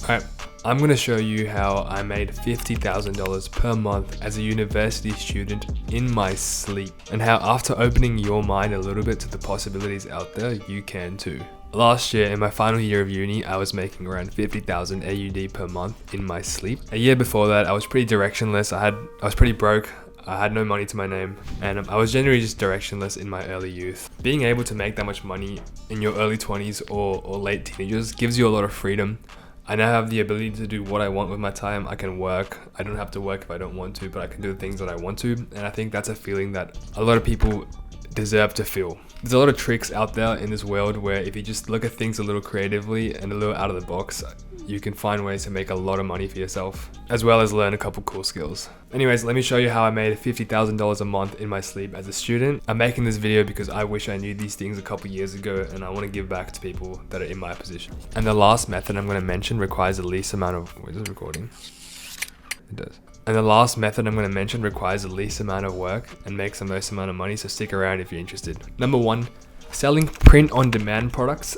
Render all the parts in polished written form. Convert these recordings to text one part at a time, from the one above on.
Alright, I'm going to show you how I made $50,000 per month as a university student in my sleep, and how after opening your mind a little bit to the possibilities out there, you can too. Last year, in my final year of uni, I was making around 50,000 AUD per month in my sleep. A year before that, I was pretty directionless. I was pretty broke. I had no money to my name, and I was generally just directionless in my early youth. Being able to make that much money in your early 20s or late teenagers gives you a lot of freedom. I now have the ability to do what I want with my time. I can work. I don't have to work if I don't want to, but I can do the things that I want to. And I think that's a feeling that a lot of people deserve to feel. There's a lot of tricks out there in this world where if you just look at things a little creatively and a little out of the box, you can find ways to make a lot of money for yourself, as well as learn a couple cool skills. Anyways, let me show you how I made $50,000 a month in my sleep as a student. I'm making this video because I wish I knew these things a couple years ago, and I want to give back to people that are in my position. And the last method I'm going to mention requires the least amount of... Is it recording? It does. And the last method I'm going to mention requires the least amount of work and makes the most amount of money, so stick around if you're interested. Number 1, selling print-on-demand products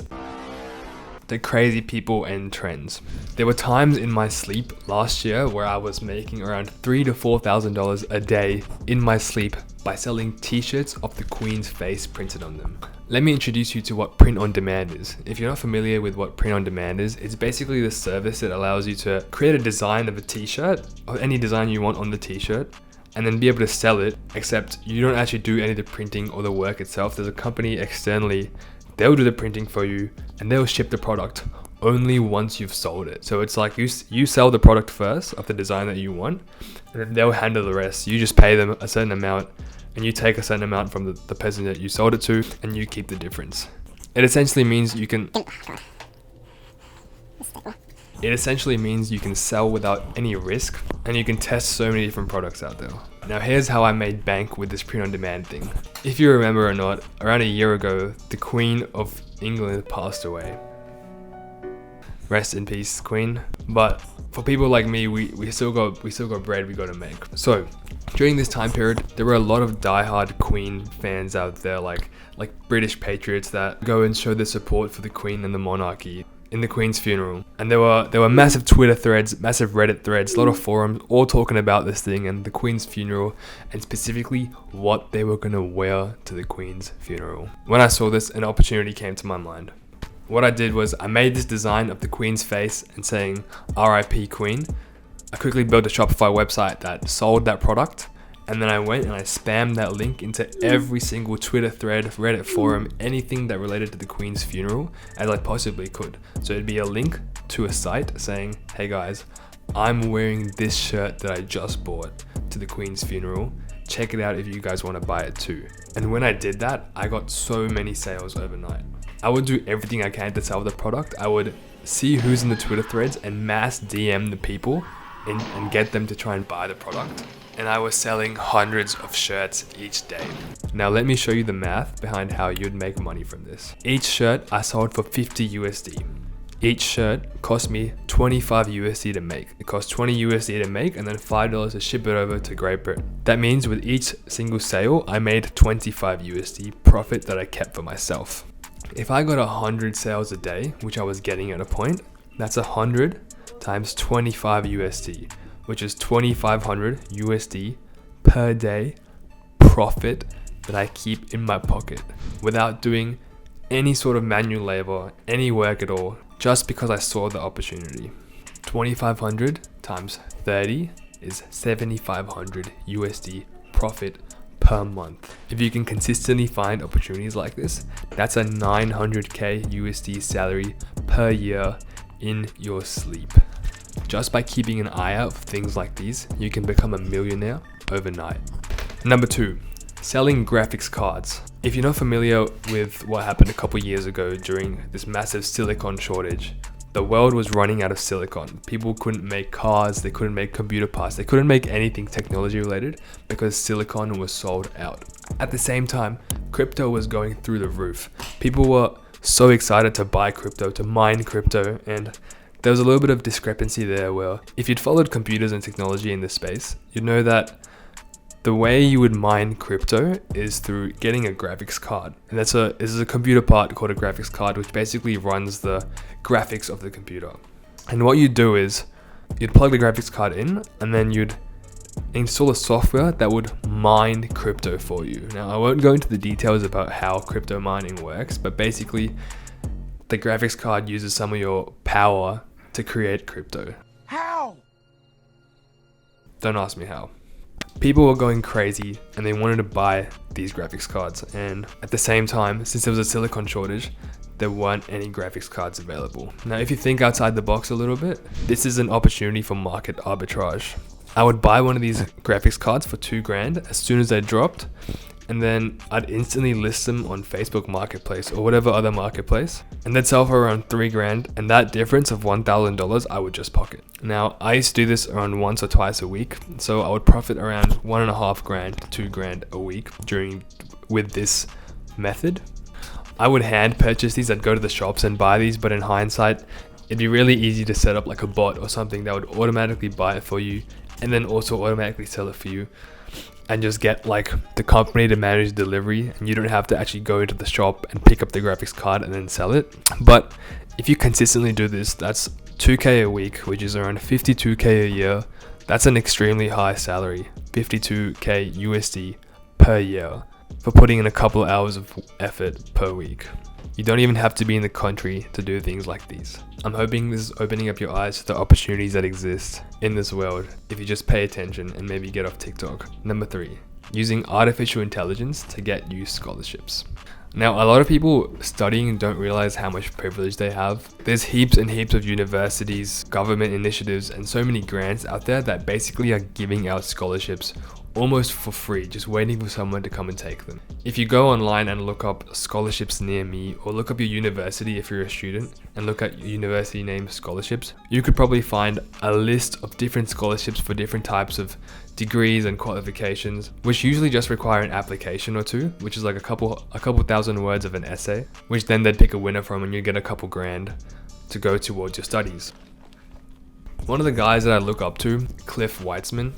to crazy people and trends. There were times in my sleep last year where I was making around $3,000 to $4,000 a day in my sleep by selling t-shirts of the Queen's face printed on them. Let me introduce you to what print on demand is. If you're not familiar with what print on demand is, it's basically the service that allows you to create a design of a t-shirt, or any design you want on the t-shirt, and then be able to sell it, except you don't actually do any of the printing or the work itself. There's a company externally, they'll do the printing for you, and they'll ship the product only once you've sold it. So it's like you sell the product first of the design that you want, and then they'll handle the rest. You just pay them a certain amount, and you take a certain amount from the person that you sold it to, and you keep the difference. It essentially means you can sell without any risk, and you can test so many different products out there. Now here's how I made bank with this print-on-demand thing. If you remember or not, around a year ago, the Queen of England passed away. Rest in peace, Queen. But for people like me, we still got bread we got to make. So during this time period, there were a lot of diehard Queen fans out there, like British patriots that go and show their support for the Queen and the monarchy in the Queen's funeral. And there were massive Twitter threads, massive Reddit threads, a lot of forums all talking about this thing and the Queen's funeral, and specifically what they were gonna wear to the Queen's funeral. When I saw this, an opportunity came to my mind. What I did was I made this design of the Queen's face and saying RIP Queen. I quickly built a Shopify website that sold that product, and then I went and I spammed that link into every single Twitter thread, Reddit forum, anything that related to the Queen's funeral as I possibly could. So it'd be a link to a site saying, hey guys, I'm wearing this shirt that I just bought to the Queen's funeral. Check it out if you guys want to buy it too. And when I did that, I got so many sales overnight. I would do everything I can to sell the product. I would see who's in the Twitter threads and mass DM the people and get them to try and buy the product. And I was selling hundreds of shirts each day. Now let me show you the math behind how you'd make money from this. Each shirt I sold for 50 USD. Each shirt cost me 25 USD to make. It cost 20 USD to make and then $5 to ship it over to Great Britain. That means with each single sale, I made 25 USD profit that I kept for myself. If I got 100 sales a day, which I was getting at a point, that's 100 times 25 USD, which is 2,500 USD per day profit that I keep in my pocket without doing any sort of manual labor, any work at all, just because I saw the opportunity. 2,500 times 30 is 7,500 USD profit per month. If you can consistently find opportunities like this, that's a 900k USD salary per year in your sleep. Just by keeping an eye out for things like these, you can become a millionaire overnight. Number 2, selling graphics cards. If you're not familiar with what happened a couple years ago during this massive silicon shortage, the world was running out of silicon. People couldn't make cars, they couldn't make computer parts, they couldn't make anything technology related because silicon was sold out. At the same time, crypto was going through the roof. People were so excited to buy crypto, to mine crypto, and there was a little bit of discrepancy there where if you'd followed computers and technology in this space, you'd know that the way you would mine crypto is through getting a graphics card. And this is a computer part called a graphics card, which basically runs the graphics of the computer. And what you'd do is you'd plug the graphics card in, and then you'd install a software that would mine crypto for you. Now, I won't go into the details about how crypto mining works, but basically the graphics card uses some of your power to create crypto. How? Don't ask me how. People were going crazy and they wanted to buy these graphics cards, and at the same time, since there was a silicon shortage, there weren't any graphics cards available. Now, if you think outside the box a little bit, this is an opportunity for market arbitrage. I would buy one of these graphics cards for $2,000 as soon as they dropped, and then I'd instantly list them on Facebook Marketplace or whatever other marketplace, and they'd sell for around $3,000, and that difference of $1,000 I would just pocket. Now, I used to do this around once or twice a week, so I would profit around $1,500 to $2,000 a week with this method. I would hand purchase these. I'd go to the shops and buy these, but in hindsight, it'd be really easy to set up like a bot or something that would automatically buy it for you and then also automatically sell it for you, and just get like the company to manage delivery, and you don't have to actually go into the shop and pick up the graphics card and then sell it. But if you consistently do this, that's $2,000 a week, which is around $52,000 a year. That's an extremely high salary, $52,000 USD per year, for putting in a couple of hours of effort per week. You don't even have to be in the country to do things like these. I'm hoping this is opening up your eyes to the opportunities that exist in this world if you just pay attention and maybe get off TikTok. Number 3, using artificial intelligence to get you scholarships. Now, a lot of people studying don't realize how much privilege they have. There's heaps and heaps of universities, government initiatives, and so many grants out there that basically are giving out scholarships almost for free, just waiting for someone to come and take them. If you go online and look up scholarships near me, or look up your university if you're a student and look at university name scholarships, you could probably find a list of different scholarships for different types of degrees and qualifications, which usually just require an application or two, which is like a couple thousand words of an essay, which then they'd pick a winner from, and you get a couple grand to go towards your studies. One of the guys that I look up to, Cliff Weitzman,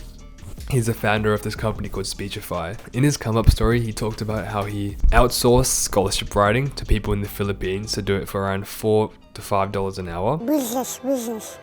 he's the founder of this company called Speechify. In his come up story, he talked about how he outsourced scholarship writing to people in the Philippines to do it for around $4 to $5 an hour. Business.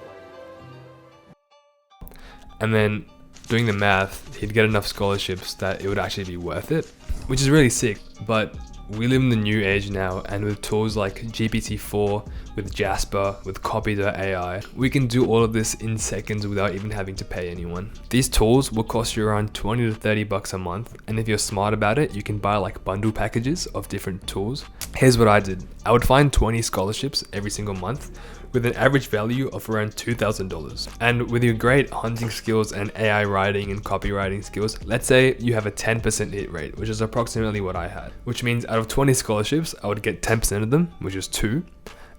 And then doing the math, he'd get enough scholarships that it would actually be worth it, which is really sick. But we live in the new age now, and with tools like GPT-4, with Jasper, with Copy.ai, we can do all of this in seconds without even having to pay anyone. These tools will cost you around $20 to $30 a month, and if you're smart about it, you can buy like bundle packages of different tools. Here's what I did. I would find 20 scholarships every single month with an average value of around $2,000. And with your great hunting skills and AI writing and copywriting skills, let's say you have a 10% hit rate, which is approximately what I had, which means out of 20 scholarships, I would get 10% of them, which is 2.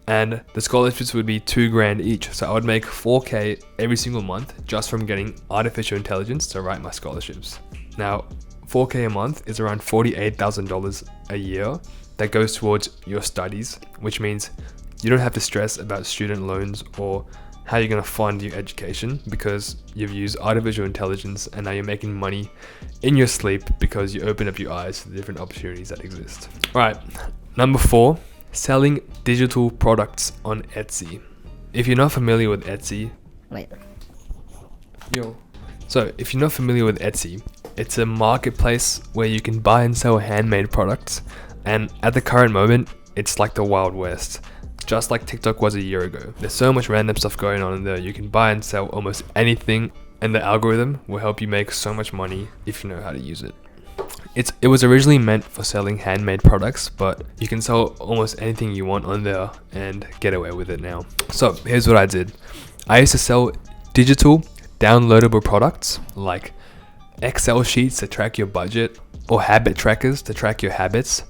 And the scholarships would be $2,000 each. So I would make $4,000 every single month just from getting artificial intelligence to write my scholarships. Now, $4,000 a month is around $48,000 a year that goes towards your studies, which means you don't have to stress about student loans or how you're going to fund your education, because you've used artificial intelligence and now you're making money in your sleep because you open up your eyes to the different opportunities that exist. All right, number 4, selling digital products on Etsy. If you're not familiar with Etsy, if you're not familiar with Etsy, it's a marketplace where you can buy and sell handmade products, and at the current moment, it's like the Wild West. Just like TikTok was a year ago. There's so much random stuff going on in there. You can buy and sell almost anything, and the algorithm will help you make so much money if you know how to use it. It was originally meant for selling handmade products, but you can sell almost anything you want on there and get away with it now. So here's what I did. I used to sell digital downloadable products like Excel sheets to track your budget, or habit trackers to track your habits,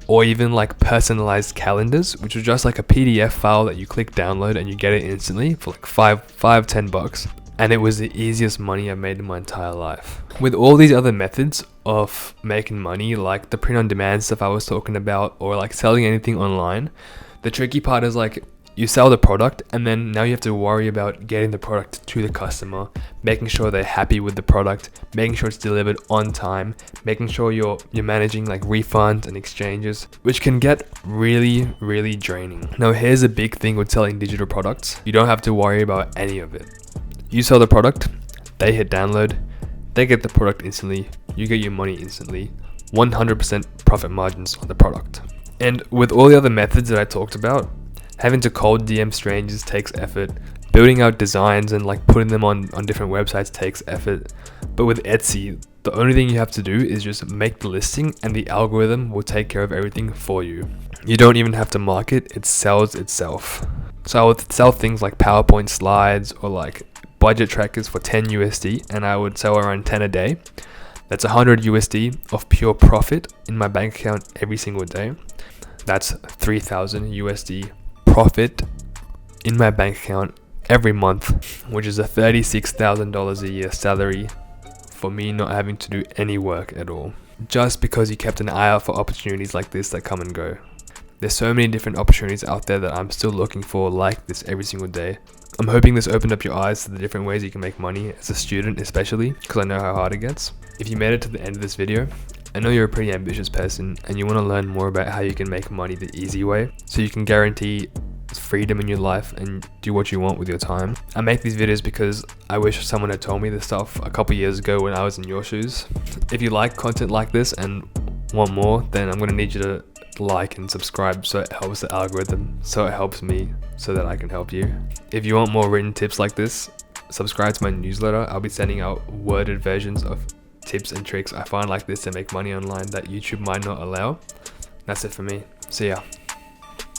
or even like personalized calendars, which was just like a PDF file that you click download and you get it instantly for like $10. And it was the easiest money I've made in my entire life. With all these other methods of making money, like the print on demand stuff I was talking about, or like selling anything online, the tricky part is like, You sell the product, and then now you have to worry about getting the product to the customer, making sure they're happy with the product, making sure it's delivered on time, making sure you're managing like refunds and exchanges, which can get really, really draining. Now here's a big thing with selling digital products. You don't have to worry about any of it. You sell the product, they hit download, they get the product instantly, you get your money instantly, 100% profit margins on the product. And with all the other methods that I talked about, having to cold DM strangers takes effort. Building out designs and like putting them on different websites takes effort. But with Etsy, the only thing you have to do is just make the listing and the algorithm will take care of everything for you. You don't even have to market, it sells itself. So I would sell things like PowerPoint slides or like budget trackers for 10 USD, and I would sell around 10 a day. That's 100 USD of pure profit in my bank account every single day. That's 3,000 USD profit in my bank account every month, which is a $36,000 a year salary for me not having to do any work at all, just because you kept an eye out for opportunities like this that come and go. There's so many different opportunities out there that I'm still looking for like this every single day. I'm hoping this opened up your eyes to the different ways you can make money as a student, especially because I know how hard it gets. If you made it to the end of this video, I know you're a pretty ambitious person and you want to learn more about how you can make money the easy way so you can guarantee freedom in your life and do what you want with your time. I make these videos because I wish someone had told me this stuff a couple years ago when I was in your shoes. If you like content like this and want more, then I'm going to need you to like and subscribe so it helps the algorithm, so it helps me, so that I can help you. If you want more written tips like this, subscribe to my newsletter. I'll be sending out worded versions of tips and tricks I find like this to make money online that YouTube might not allow. That's it for me. See ya.